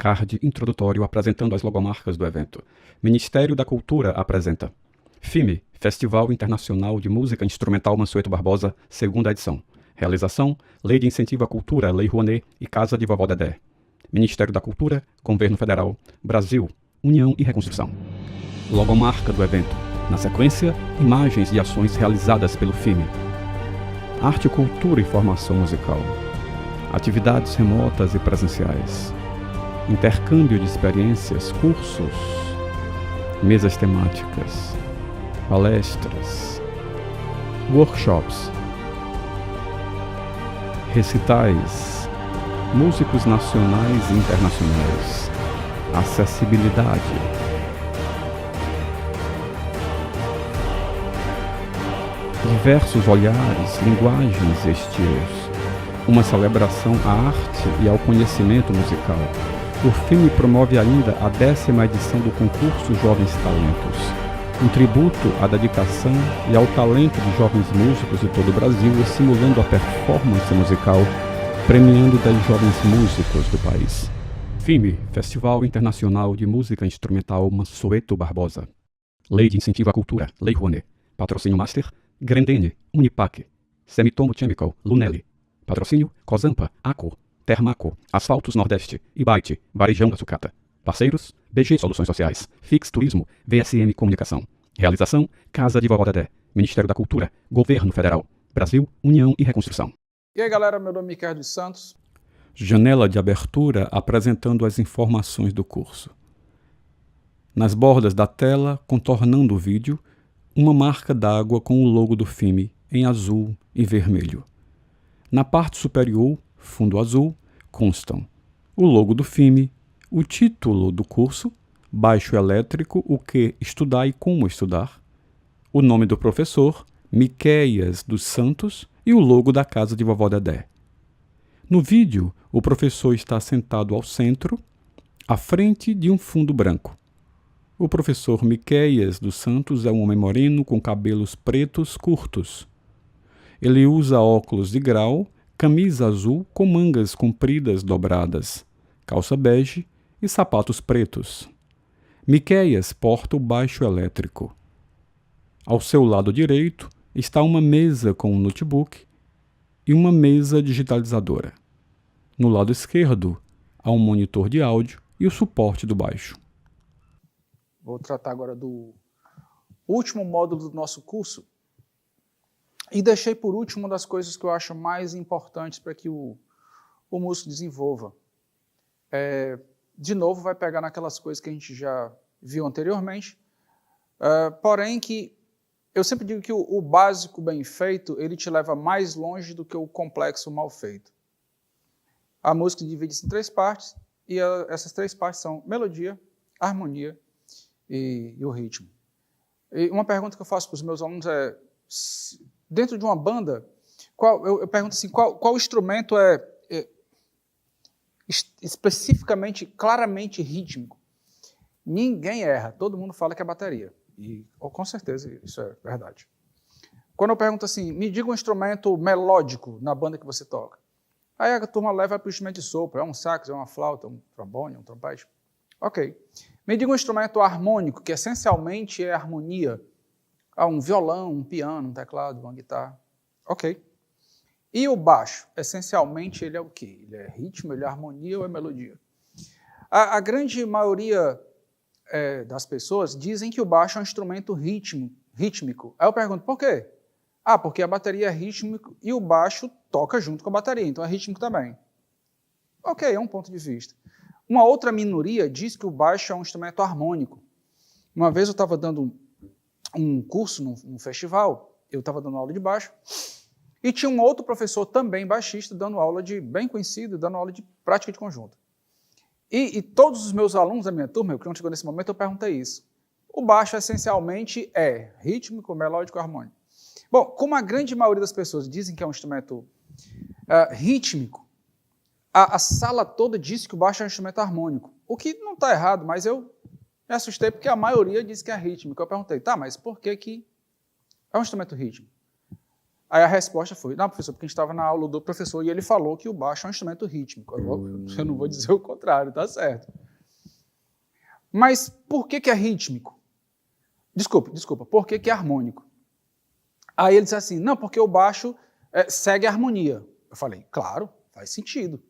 Card introdutório apresentando as logomarcas do evento. Ministério da Cultura apresenta FIME, Festival Internacional de Música Instrumental Mansueto Barbosa, segunda edição. Realização, Lei de Incentivo à Cultura, Lei Rouanet e Casa de Vovó Dedé. Ministério da Cultura, Governo Federal, Brasil, União e Reconstrução. Logomarca do evento. Na sequência, imagens e ações realizadas pelo FIME. Arte, cultura e formação musical. Atividades remotas e presenciais. Intercâmbio de experiências, cursos, mesas temáticas, palestras, workshops, recitais, músicos nacionais e internacionais, acessibilidade, diversos olhares, linguagens e estilos, uma celebração à arte e ao conhecimento musical. O FIME promove ainda a 10ª edição do concurso Jovens Talentos, um tributo à dedicação e ao talento de jovens músicos de todo o Brasil, estimulando a performance musical, premiando 10 jovens músicos do país. FIME, Festival Internacional de Música Instrumental Mansueto Barbosa. Lei de Incentivo à Cultura, Lei Rouanet. Patrocínio Master, Grendene, Unipac, Semitomo Chemical, Lunelli. Patrocínio, Cosampa, Aco, Termaco, Asfaltos Nordeste, Ibite, Varejão da Sucata. Parceiros, BG Soluções Sociais, Fix Turismo, VSM Comunicação. Realização, Casa de Vovó Dedé, Ministério da Cultura, Governo Federal, Brasil, União e Reconstrução. E aí galera, meu nome é Miquel dos Santos. Janela de abertura apresentando as informações do curso. Nas bordas da tela, contornando o vídeo, uma marca d'água com o logo do FIME em azul e vermelho. Na parte superior, fundo azul, constam o logo do FIME, o título do curso, Baixo Elétrico, o que estudar e como estudar, o nome do professor, Miquéias dos Santos, e o logo da Casa de Vovó Dedé. No vídeo, o professor está sentado ao centro, à frente de um fundo branco. O professor Miquéias dos Santos é um homem moreno com cabelos pretos curtos. Ele usa óculos de grau, camisa azul com mangas compridas dobradas, calça bege e sapatos pretos. Miquéias porta o baixo elétrico. Ao seu lado direito está uma mesa com um notebook e uma mesa digitalizadora. No lado esquerdo há um monitor de áudio e o suporte do baixo. Vou tratar agora do último módulo do nosso curso. E deixei por último uma das coisas que eu acho mais importantes para que o músico desenvolva. De novo, vai pegar naquelas coisas que a gente já viu anteriormente, porém que eu sempre digo que o básico bem feito, ele te leva mais longe do que o complexo mal feito. A música divide-se em 3 partes, e essas 3 partes são melodia, harmonia e o ritmo. E uma pergunta que eu faço para os meus alunos é, dentro de uma banda, eu pergunto assim, qual instrumento é especificamente, claramente rítmico? Ninguém erra, todo mundo fala que é bateria. E com certeza isso é verdade. Quando eu pergunto assim, me diga um instrumento melódico na banda que você toca. Aí a turma leva para o instrumento de sopro, é um sax, é uma flauta, um trombone, um trompete. Ok. Me diga um instrumento harmônico, que essencialmente é harmonia. Um violão, um piano, um teclado, uma guitarra. Ok. E o baixo? Essencialmente ele é o quê? Ele é ritmo, ele é harmonia ou é melodia? A grande maioria das pessoas dizem que o baixo é um instrumento rítmico. Aí eu pergunto, por quê? Porque a bateria é rítmico e o baixo toca junto com a bateria, então é rítmico também. Ok, é um ponto de vista. Uma outra minoria diz que o baixo é um instrumento harmônico. Uma vez eu estava dando um curso num festival, eu estava dando aula de baixo, e tinha um outro professor também baixista dando aula bem conhecido, dando aula de prática de conjunto. E todos os meus alunos da minha turma, quando chegou nesse momento, eu perguntei isso. O baixo essencialmente é rítmico, melódico, harmônico. Bom, como a grande maioria das pessoas dizem que é um instrumento rítmico, a sala toda disse que o baixo é um instrumento harmônico, o que não está errado, mas eu me assustei porque a maioria disse que é rítmico. Eu perguntei, mas por que é um instrumento rítmico? Aí a resposta foi, não, professor, porque a gente estava na aula do professor e ele falou que o baixo é um instrumento rítmico. Eu não vou dizer o contrário, tá certo. Mas por que é rítmico? Desculpa, por que é harmônico? Aí ele disse assim, não, porque o baixo segue a harmonia. Eu falei, claro, faz sentido.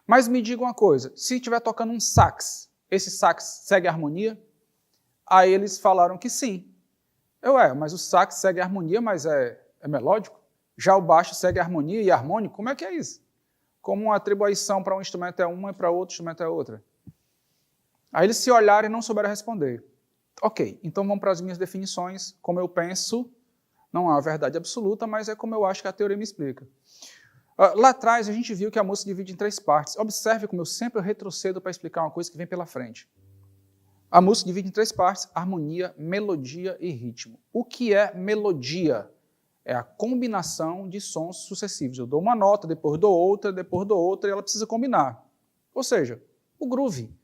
Mas me diga uma coisa, se estiver tocando um sax, esse sax segue a harmonia? Aí eles falaram que sim. Mas o sax segue a harmonia, mas é melódico? Já o baixo segue a harmonia e harmônico? Como é que é isso? Como uma atribuição para um instrumento é uma e para outro instrumento é outra? Aí eles se olharam e não souberam responder. Ok, então vamos para as minhas definições, como eu penso, não é uma verdade absoluta, mas é como eu acho que a teoria me explica. Lá atrás a gente viu que a música divide em 3 partes. Observe como eu sempre retrocedo para explicar uma coisa que vem pela frente. A música divide em 3 partes, harmonia, melodia e ritmo. O que é melodia? É a combinação de sons sucessivos. Eu dou uma nota, depois dou outra, e ela precisa combinar. Ou seja, o groove.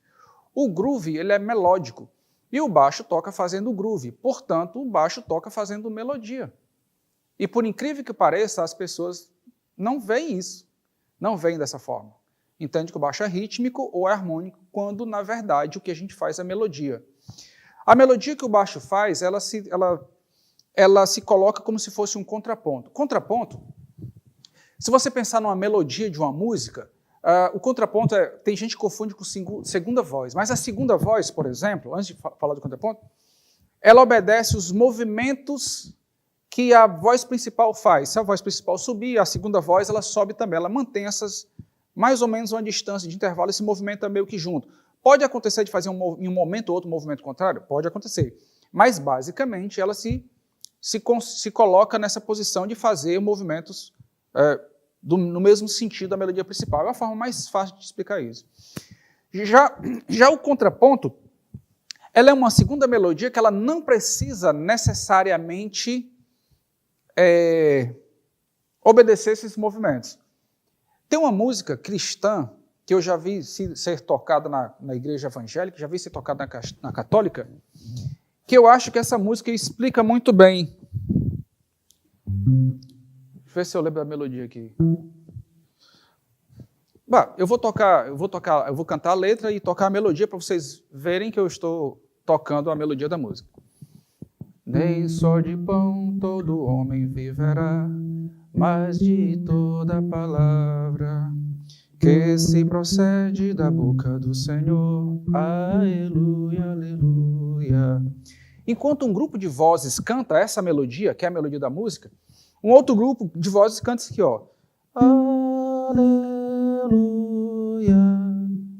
O groove ele é melódico e o baixo toca fazendo groove. Portanto, o baixo toca fazendo melodia. E por incrível que pareça, as pessoas não veem isso, não veem dessa forma. Entende que o baixo é rítmico ou é harmônico, quando, na verdade, o que a gente faz é melodia. A melodia que o baixo faz, ela se coloca como se fosse um contraponto. Contraponto, se você pensar numa melodia de uma música, o contraponto tem gente que confunde com segunda voz, mas a segunda voz, por exemplo, antes de falar do contraponto, ela obedece os movimentos que a voz principal faz. Se a voz principal subir, a segunda voz ela sobe também, ela mantém mais ou menos uma distância de intervalo, esse movimento é meio que junto. Pode acontecer de fazer em um momento ou outro movimento contrário? Pode acontecer, mas basicamente ela se coloca nessa posição de fazer movimentos no mesmo sentido da melodia principal. É a forma mais fácil de explicar isso. Já o contraponto, ela é uma segunda melodia que ela não precisa necessariamente obedecer esses movimentos. Tem uma música cristã que eu já vi ser tocada na igreja evangélica, já vi ser tocada na católica, que eu acho que essa música explica muito bem. Deixa eu ver se eu lembro da melodia aqui. Eu vou cantar a letra e tocar a melodia para vocês verem que eu estou tocando a melodia da música. Nem só de pão todo homem viverá, mas de toda palavra que se procede da boca do Senhor. Aleluia, aleluia. Enquanto um grupo de vozes canta essa melodia, que é a melodia da música, um outro grupo de vozes canta isso aqui, ó. Aleluia,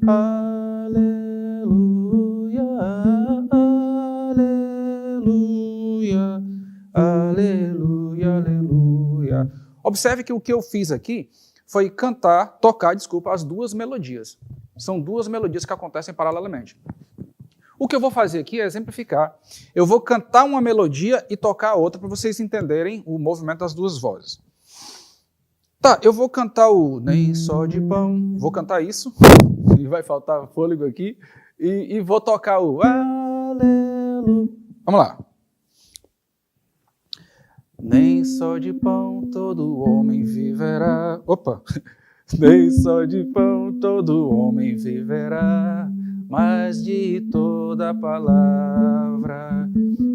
aleluia, aleluia, aleluia, aleluia. Observe que o que eu fiz aqui foi tocar as 2 melodias. São 2 melodias que acontecem paralelamente. O que eu vou fazer aqui é exemplificar. Eu vou cantar uma melodia e tocar a outra para vocês entenderem o movimento das 2 vozes. Tá, eu vou cantar o nem só de pão, vou cantar isso, e vai faltar fôlego aqui, e vou tocar o aleluia. Vamos lá. Nem só de pão todo homem viverá. Opa! Nem só de pão todo homem viverá, mas de toda palavra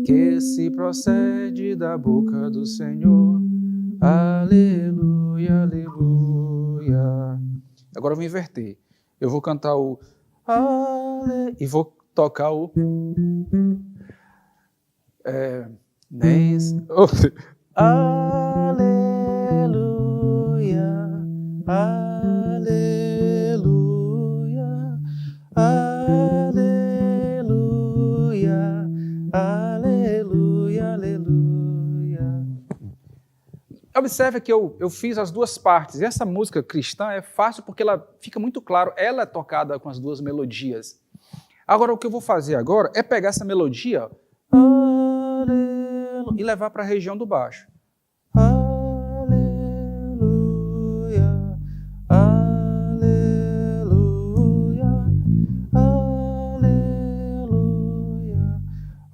que se procede da boca do Senhor. Aleluia, aleluia. Agora eu vou inverter. Eu vou cantar o e vou tocar o aleluia, aleluia, aleluia, aleluia, aleluia. Observe que eu fiz as 2 partes. E essa música cristã é fácil porque ela fica muito claro, ela é tocada com as 2 melodias. Agora, o que eu vou fazer agora é pegar essa melodia e levar para a região do baixo. Aleluia, aleluia,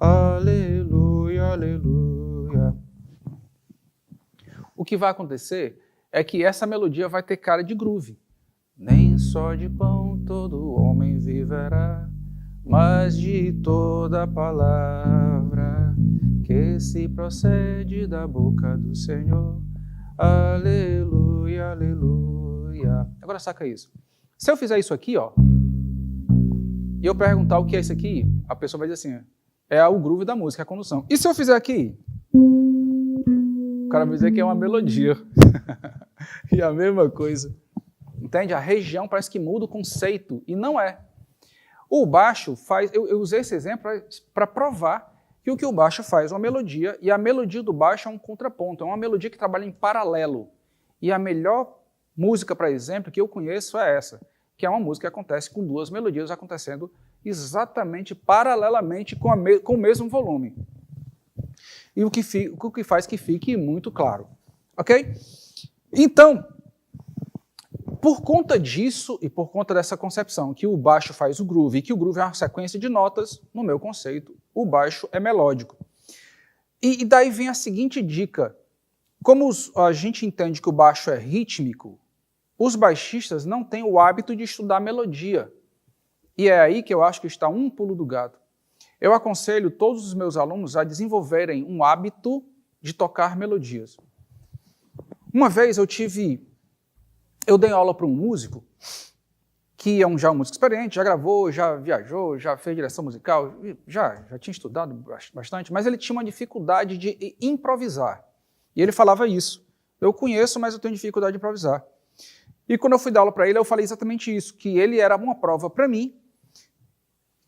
aleluia, aleluia, aleluia. O que vai acontecer é que essa melodia vai ter cara de groove. Nem só de pão todo homem viverá, mas de toda palavra que se procede da boca do Senhor. Aleluia, aleluia. Agora saca isso. Se eu fizer isso aqui, ó, e eu perguntar o que é isso aqui, a pessoa vai dizer assim, é o groove da música, a condução. E se eu fizer aqui? O cara vai dizer que é uma melodia. E a mesma coisa. Entende? A região parece que muda o conceito, e não é. O baixo faz... Eu usei esse exemplo para provar que o que o baixo faz é uma melodia, e a melodia do baixo é um contraponto, é uma melodia que trabalha em paralelo. E a melhor música, para exemplo, que eu conheço é essa, que é uma música que acontece com duas melodias acontecendo exatamente paralelamente com o mesmo volume. E o que faz que fique muito claro. Ok? Então, por conta disso e por conta dessa concepção que o baixo faz o groove e que o groove é uma sequência de notas, no meu conceito, o baixo é melódico. E daí vem a seguinte dica. Como a gente entende que o baixo é rítmico, os baixistas não têm o hábito de estudar melodia. E é aí que eu acho que está um pulo do gato. Eu aconselho todos os meus alunos a desenvolverem um hábito de tocar melodias. Uma vez eu dei aula para um músico, que é já um músico experiente, já gravou, já viajou, já fez direção musical, já tinha estudado bastante, mas ele tinha uma dificuldade de improvisar. E ele falava isso. Eu conheço, mas eu tenho dificuldade de improvisar. E quando eu fui dar aula para ele, eu falei exatamente isso, que ele era uma prova para mim,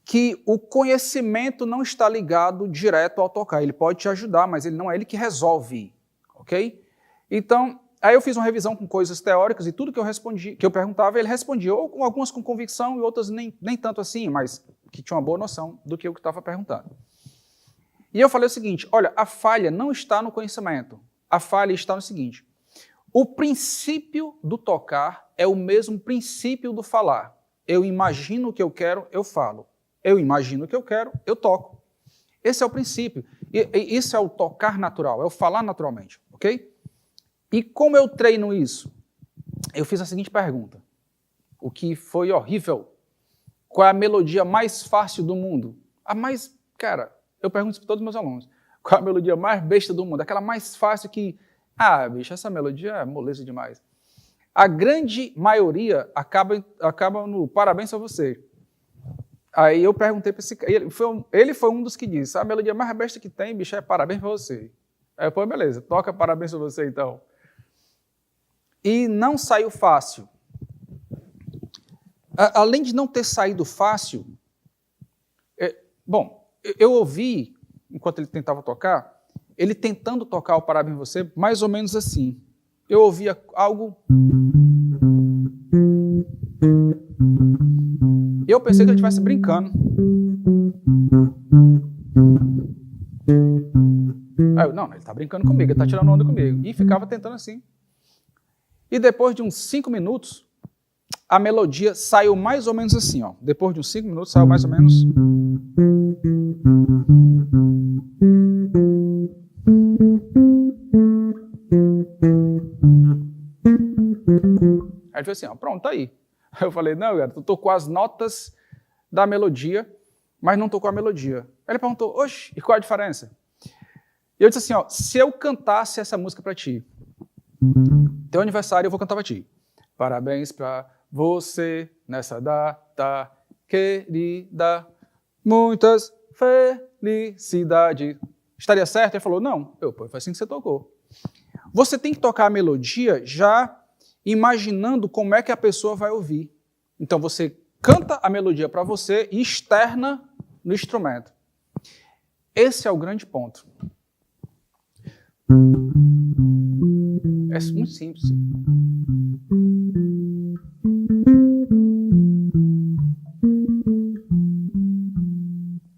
que o conhecimento não está ligado direto ao tocar. Ele pode te ajudar, mas ele não é ele que resolve, ok? Então, aí eu fiz uma revisão com coisas teóricas e tudo que eu perguntava, ele respondia, ou algumas com convicção e outras nem tanto assim, mas que tinha uma boa noção do que eu estava perguntando. E eu falei o seguinte, olha, a falha não está no conhecimento, a falha está no seguinte, o princípio do tocar é o mesmo princípio do falar. Eu imagino o que eu quero, eu falo. Eu imagino o que eu quero, eu toco. Esse é o princípio. E isso é o tocar natural, é o falar naturalmente, ok? E como eu treino isso? Eu fiz a seguinte pergunta, o que foi horrível. Qual é a melodia mais fácil do mundo? Cara, eu pergunto isso para todos os meus alunos. Qual é a melodia mais besta do mundo? Aquela mais fácil que, bicho, essa melodia é moleza demais. A grande maioria acaba no parabéns a você. Aí eu perguntei para esse cara, ele foi um dos que disse, a melodia mais besta que tem, bicho, é parabéns para você. Aí eu falei, beleza, toca parabéns para você então. E não saiu fácil. Além de não ter saído fácil, eu ouvi, enquanto ele tentava tocar, ele tentando tocar o Parabéns Você, mais ou menos assim. Eu ouvia algo... E eu pensei que ele estivesse brincando. Aí eu, não, ele está brincando comigo, ele está tirando onda comigo. E ficava tentando assim. E depois de uns 5 minutos, a melodia saiu mais ou menos assim, ó. Depois de uns 5 minutos, saiu mais ou menos... Aí ele falou assim, ó, pronto, tá aí. Aí eu falei, não, cara, tu tocou as notas da melodia, mas não tocou a melodia. Aí ele perguntou, oxe, e qual a diferença? E eu disse assim, ó, se eu cantasse essa música pra ti, teu aniversário eu vou cantar pra ti. Parabéns pra você nessa data querida, muitas felicidades. Estaria certo? Ele falou, não. Foi assim que você tocou. Você tem que tocar a melodia já imaginando como é que a pessoa vai ouvir. Então você canta a melodia para você e externa no instrumento. Esse é o grande ponto. É muito simples.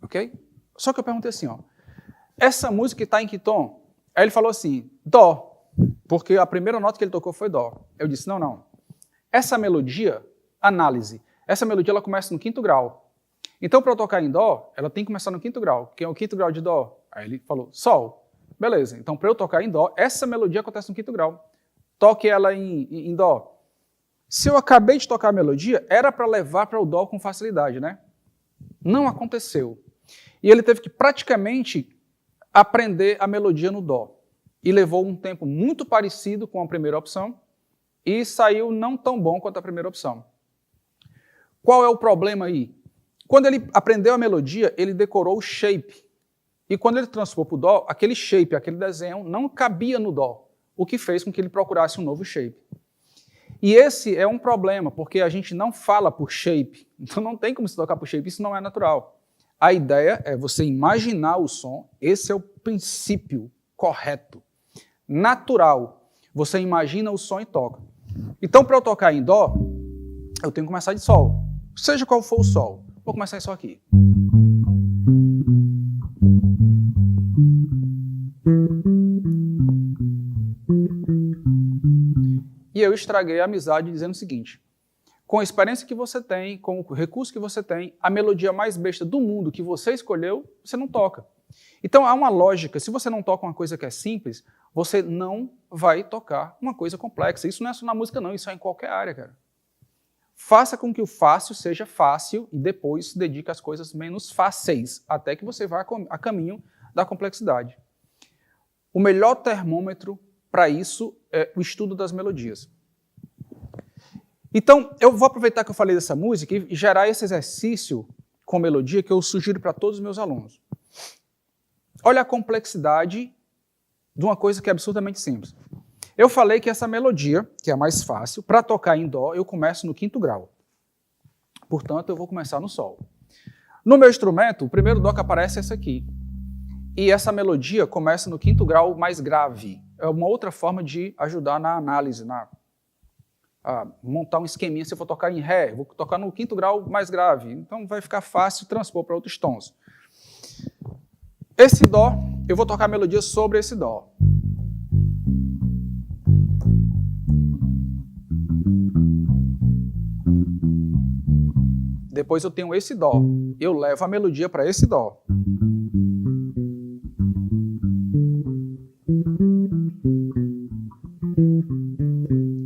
Ok? Só que eu perguntei assim, ó, essa música está em que tom? Aí ele falou assim, dó, porque a primeira nota que ele tocou foi dó. Eu disse, não. Essa melodia, análise, essa melodia ela começa no 5º grau. Então, para eu tocar em dó, ela tem que começar no 5º grau. Que é o 5º grau de dó? Aí ele falou, sol. Beleza, então para eu tocar em dó, essa melodia acontece no quinto grau. Toque ela em dó. Se eu acabei de tocar a melodia, era para levar para o dó com facilidade, né? Não aconteceu. E ele teve que praticamente aprender a melodia no dó. E levou um tempo muito parecido com a primeira opção e saiu não tão bom quanto a primeira opção. Qual é o problema aí? Quando ele aprendeu a melodia, ele decorou o shape. E quando ele transpôs para o dó, aquele shape, aquele desenho, não cabia no dó, o que fez com que ele procurasse um novo shape. E esse é um problema, porque a gente não fala por shape, então não tem como se tocar por shape, isso não é natural. A ideia é você imaginar o som, esse é o princípio correto, natural. Você imagina o som e toca. Então, para eu tocar em dó, eu tenho que começar de sol, seja qual for o sol. Vou começar só aqui. E eu estraguei a amizade dizendo o seguinte: com a experiência que você tem, com o recurso que você tem, a melodia mais besta do mundo que você escolheu, você não toca. Então há uma lógica: se você não toca uma coisa que é simples, você não vai tocar uma coisa complexa. Isso não é só na música não, isso é em qualquer área, cara. Faça com que o fácil seja fácil e depois se dedique às coisas menos fáceis, até que você vá a caminho da complexidade. O melhor termômetro para isso é o estudo das melodias. Então, eu vou aproveitar que eu falei dessa música e gerar esse exercício com melodia que eu sugiro para todos os meus alunos. Olha a complexidade de uma coisa que é absurdamente simples. Eu falei que essa melodia, que é a mais fácil, para tocar em dó, eu começo no quinto grau. Portanto, eu vou começar no sol. No meu instrumento, o primeiro dó que aparece é esse aqui. E essa melodia começa no quinto grau mais grave. É uma outra forma de ajudar na análise, a montar um esqueminha. Se eu for tocar em ré, eu vou tocar no quinto grau mais grave. Então vai ficar fácil transpor para outros tons. Esse dó, eu vou tocar a melodia sobre esse dó. Depois eu tenho esse dó. Eu levo a melodia para esse dó.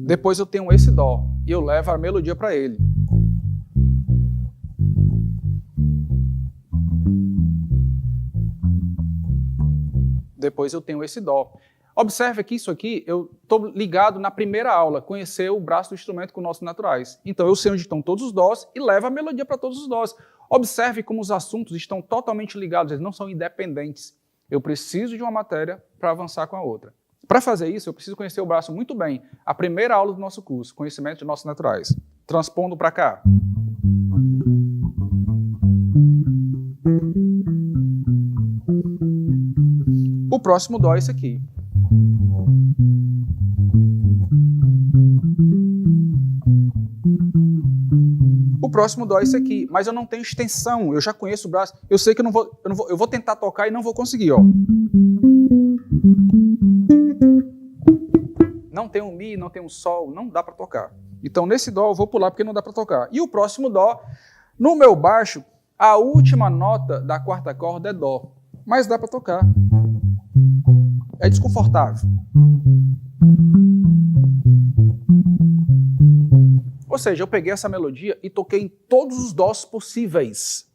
Depois eu tenho esse dó e eu levo a melodia para ele. Depois eu tenho esse dó. Observe que isso aqui, eu estou ligado na primeira aula, conhecer o braço do instrumento com notas naturais. Então eu sei onde estão todos os dós e levo a melodia para todos os dós. Observe como os assuntos estão totalmente ligados, eles não são independentes. Eu preciso de uma matéria para avançar com a outra. Para fazer isso, eu preciso conhecer o braço muito bem. A primeira aula do nosso curso, conhecimento de notas naturais. Transpondo para cá. O próximo dó é esse aqui. O próximo dó é esse aqui, mas eu não tenho extensão, eu já conheço o braço, eu sei que eu vou tentar tocar e não vou conseguir, ó. Não tem um mi, não tem um sol, não dá para tocar. Então nesse dó eu vou pular porque não dá para tocar. E o próximo dó, no meu baixo, a última nota da quarta corda é dó, mas dá para tocar. É desconfortável. Ou seja, eu peguei essa melodia e toquei em todos os dós possíveis.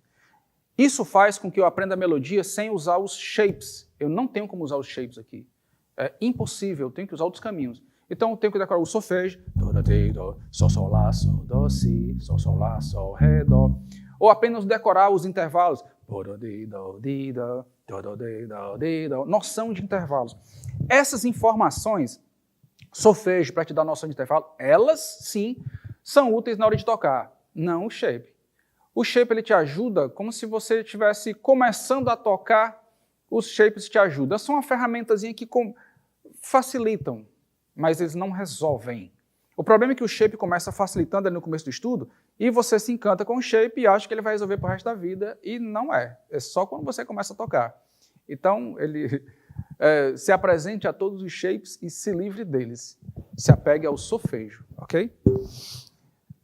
Isso faz com que eu aprenda a melodia sem usar os shapes. Eu não tenho como usar os shapes aqui. É impossível, eu tenho que usar outros caminhos. Então eu tenho que decorar o solfejo. Do, sol, sol, lá, sol, do, si, sol, sol, lá, sol, ré, dó. Ou apenas decorar os intervalos. Noção de intervalos. Essas informações, solfejo, para te dar noção de intervalo, elas sim são úteis na hora de tocar, não o shape. O shape ele te ajuda como se você estivesse começando a tocar, os shapes te ajudam. São uma ferramentazinha que facilitam, mas eles não resolvem. O problema é que o shape começa facilitando ali no começo do estudo e você se encanta com o shape e acha que ele vai resolver para o resto da vida e não é. É só quando você começa a tocar. Então, ele se apresente a todos os shapes e se livre deles. Se apegue ao solfejo, ok?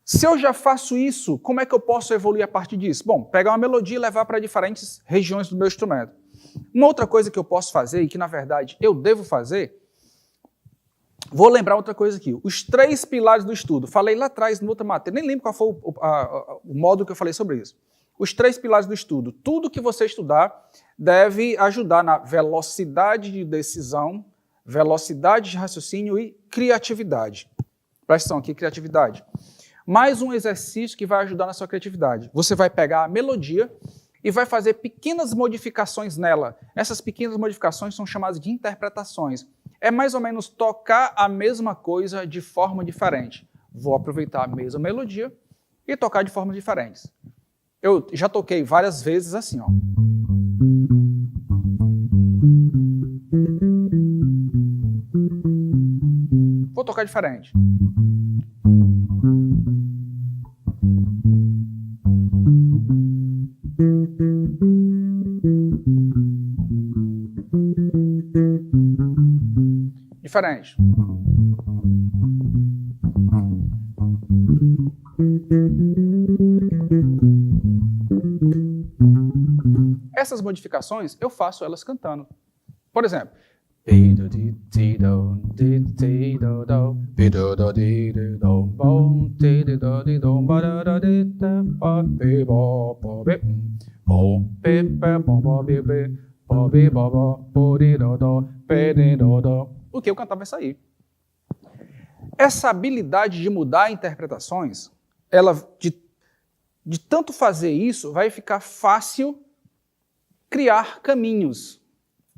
Se eu já faço isso, como é que eu posso evoluir a partir disso? Bom, pegar uma melodia e levar para diferentes regiões do meu instrumento. Uma outra coisa que eu posso fazer, e que na verdade eu devo fazer, vou lembrar outra coisa aqui. Os 3 pilares do estudo. Falei lá atrás, no outra matéria, nem lembro qual foi o módulo que eu falei sobre isso. Os 3 pilares do estudo. Tudo que você estudar deve ajudar na velocidade de decisão, velocidade de raciocínio e criatividade. Presta atenção aqui, criatividade. Mais um exercício que vai ajudar na sua criatividade. Você vai pegar a melodia e vai fazer pequenas modificações nela. Essas pequenas modificações são chamadas de interpretações. É mais ou menos tocar a mesma coisa de forma diferente. Vou aproveitar a mesma melodia e tocar de formas diferentes. Eu já toquei várias vezes assim, ó. Vou tocar diferente. Diferente. Essas modificações, eu faço elas cantando. Por exemplo, o que eu cantava vai sair. Essa habilidade de mudar interpretações, ela de tanto fazer isso, vai ficar fácil criar caminhos,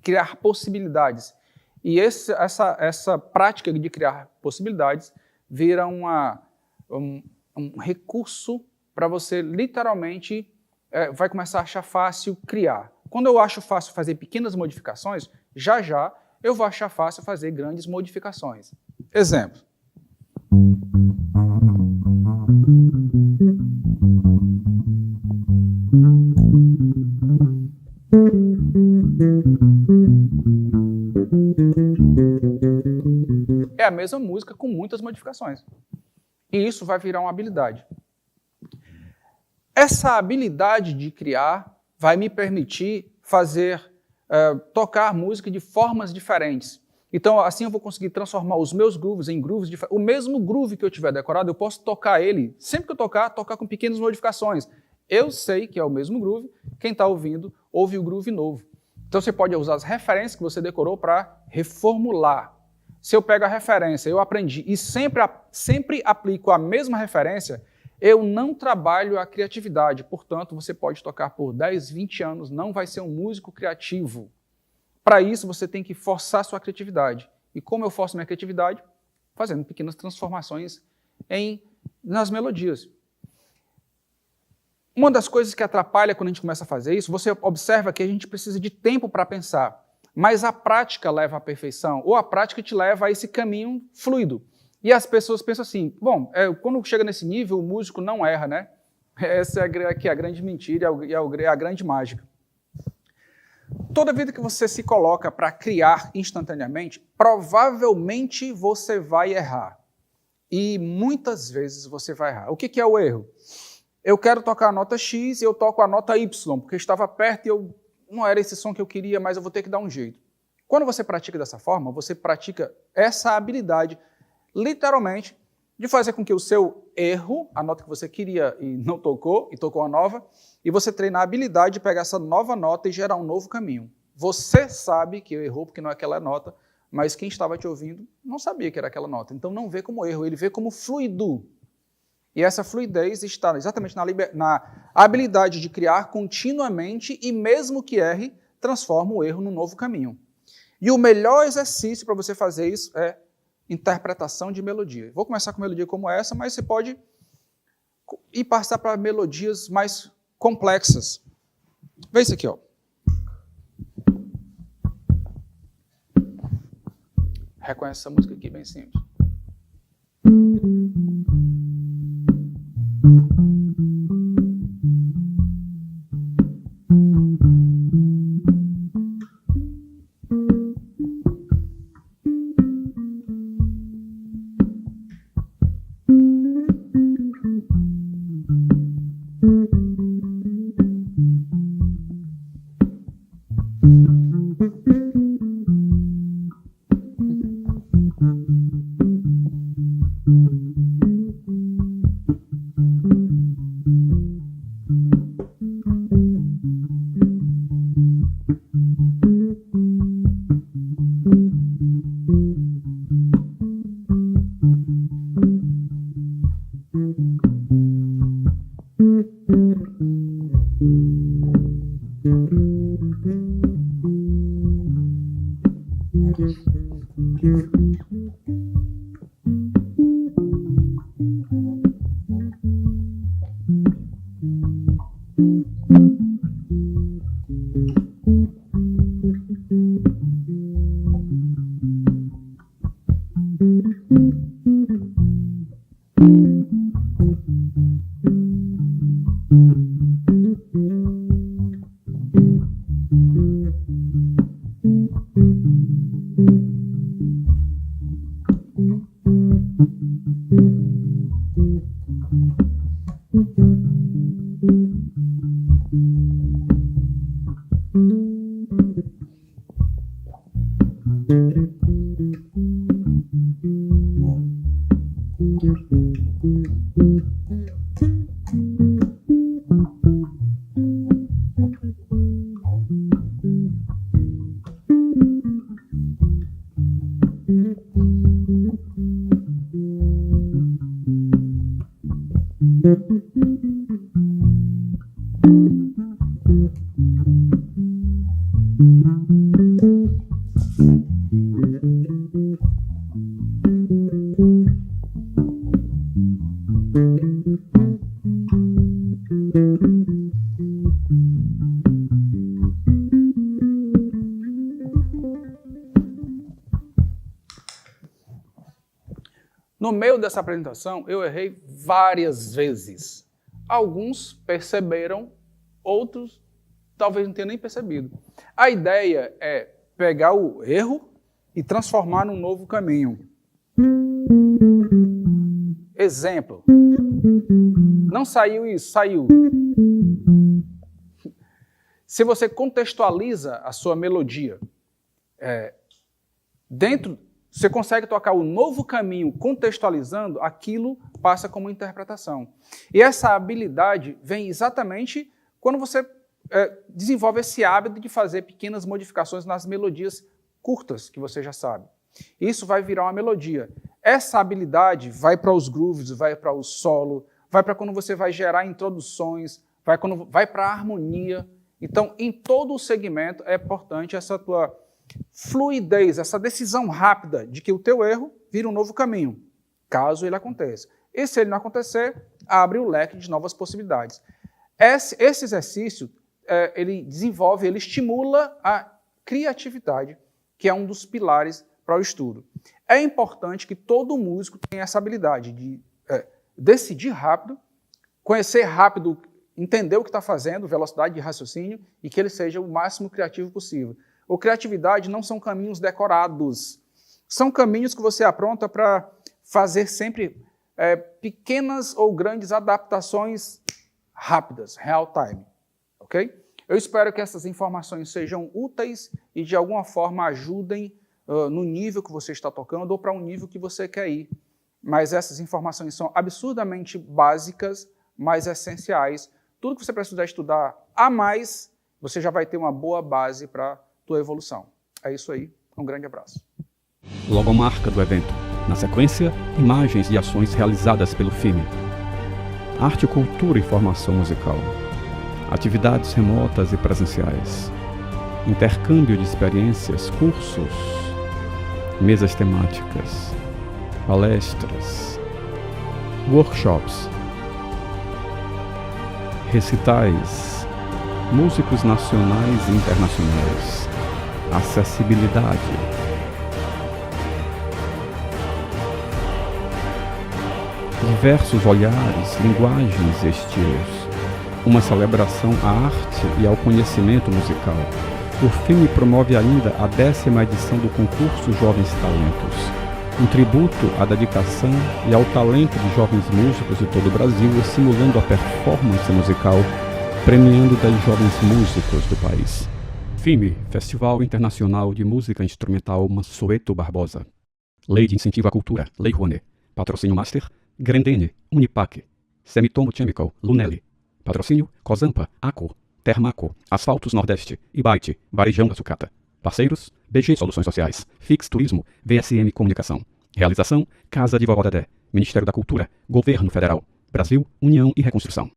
criar possibilidades. E essa prática de criar possibilidades vira um recurso para você literalmente vai começar a achar fácil criar. Quando eu acho fácil fazer pequenas modificações, já já eu vou achar fácil fazer grandes modificações. Exemplo. É a mesma música com muitas modificações. E isso vai virar uma habilidade. Essa habilidade de criar vai me permitir tocar música de formas diferentes. Então, assim eu vou conseguir transformar os meus grooves em grooves diferentes. O mesmo groove que eu tiver decorado, eu posso tocar ele, sempre que eu tocar com pequenas modificações. Eu sei que é o mesmo groove, quem está ouvindo, ouve o groove novo. Então, você pode usar as referências que você decorou para reformular. Se eu pego a referência, eu aprendi e sempre aplico a mesma referência, eu não trabalho a criatividade. Portanto, você pode tocar por 10, 20 anos, não vai ser um músico criativo. Para isso, você tem que forçar sua criatividade. E como eu forço minha criatividade? Fazendo pequenas transformações nas melodias. Uma das coisas que atrapalha quando a gente começa a fazer isso, você observa que a gente precisa de tempo para pensar. Mas a prática leva à perfeição, ou a prática te leva a esse caminho fluido. E as pessoas pensam assim, bom, quando chega nesse nível, o músico não erra, né? Essa é a grande mentira e a grande mágica. Toda vida que você se coloca para criar instantaneamente, provavelmente você vai errar. E muitas vezes você vai errar. O que é o erro? Eu quero tocar a nota X e eu toco a nota Y, porque estava perto e não era esse som que eu queria, mas eu vou ter que dar um jeito. Quando você pratica dessa forma, você pratica essa habilidade, literalmente, de fazer com que o seu erro, a nota que você queria e não tocou, e tocou a nova, e você treinar a habilidade de pegar essa nova nota e gerar um novo caminho. Você sabe que errou porque não é aquela nota, mas quem estava te ouvindo não sabia que era aquela nota. Então não vê como erro, ele vê como fluido. E essa fluidez está exatamente na habilidade de criar continuamente e mesmo que erre, transforma o erro num novo caminho. E o melhor exercício para você fazer isso é interpretação de melodia. Vou começar com melodia como essa, mas você pode ir passar para melodias mais complexas. Vê isso aqui, ó. Reconhece essa música aqui, bem simples. No meio dessa apresentação, eu errei várias vezes. Alguns perceberam, outros talvez não tenham nem percebido. A ideia é pegar o erro e transformar num novo caminho. Exemplo. Não saiu isso, saiu. Se você contextualiza a sua melodia, você consegue tocar o novo caminho contextualizando, aquilo passa como interpretação. E essa habilidade vem exatamente quando você desenvolve esse hábito de fazer pequenas modificações nas melodias curtas, que você já sabe. Isso vai virar uma melodia. Essa habilidade vai para os grooves, vai para o solo, vai para quando você vai gerar introduções, vai para a harmonia. Então, em todo o segmento, é importante essa tua fluidez, essa decisão rápida de que o teu erro vira um novo caminho, caso ele aconteça. E se ele não acontecer, abre o leque de novas possibilidades. Esse exercício, ele desenvolve, ele estimula a criatividade, que é um dos pilares para o estudo. É importante que todo músico tenha essa habilidade de decidir rápido, conhecer rápido, entender o que está fazendo, velocidade de raciocínio, e que ele seja o máximo criativo possível. Ou criatividade não são caminhos decorados, são caminhos que você apronta para fazer sempre pequenas ou grandes adaptações rápidas, real time, ok? Eu espero que essas informações sejam úteis e de alguma forma ajudem no nível que você está tocando ou para um nível que você quer ir. Mas essas informações são absurdamente básicas, mas essenciais. Tudo que você precisar estudar a mais, você já vai ter uma boa base para tua evolução. É isso aí. Um grande abraço. Logomarca do evento. Na sequência, imagens e ações realizadas pelo FIME. Arte, cultura e formação musical. Atividades remotas e presenciais. Intercâmbio de experiências, cursos, mesas temáticas, palestras, workshops, recitais, músicos nacionais e internacionais, acessibilidade, diversos olhares, linguagens e estilos, uma celebração à arte e ao conhecimento musical. O FIME promove ainda a 10ª edição do concurso Jovens Talentos, um tributo à dedicação e ao talento de jovens músicos de todo o Brasil, estimulando a performance musical, premiando 10 jovens músicos do país. FIME, Festival Internacional de Música Instrumental Mansueto Barbosa. Lei de Incentivo à Cultura, Lei Rouanet. Patrocínio Master, Grendene, Unipac, Semitomo Chemical, Lunelli. Patrocínio, Cosampa, Aco, Termaco, Asfaltos Nordeste, Ibite, Varejão da Sucata. Parceiros, BG Soluções Sociais, Fix Turismo, VSM Comunicação. Realização, Casa de Vovó Dedé, Ministério da Cultura, Governo Federal, Brasil, União e Reconstrução.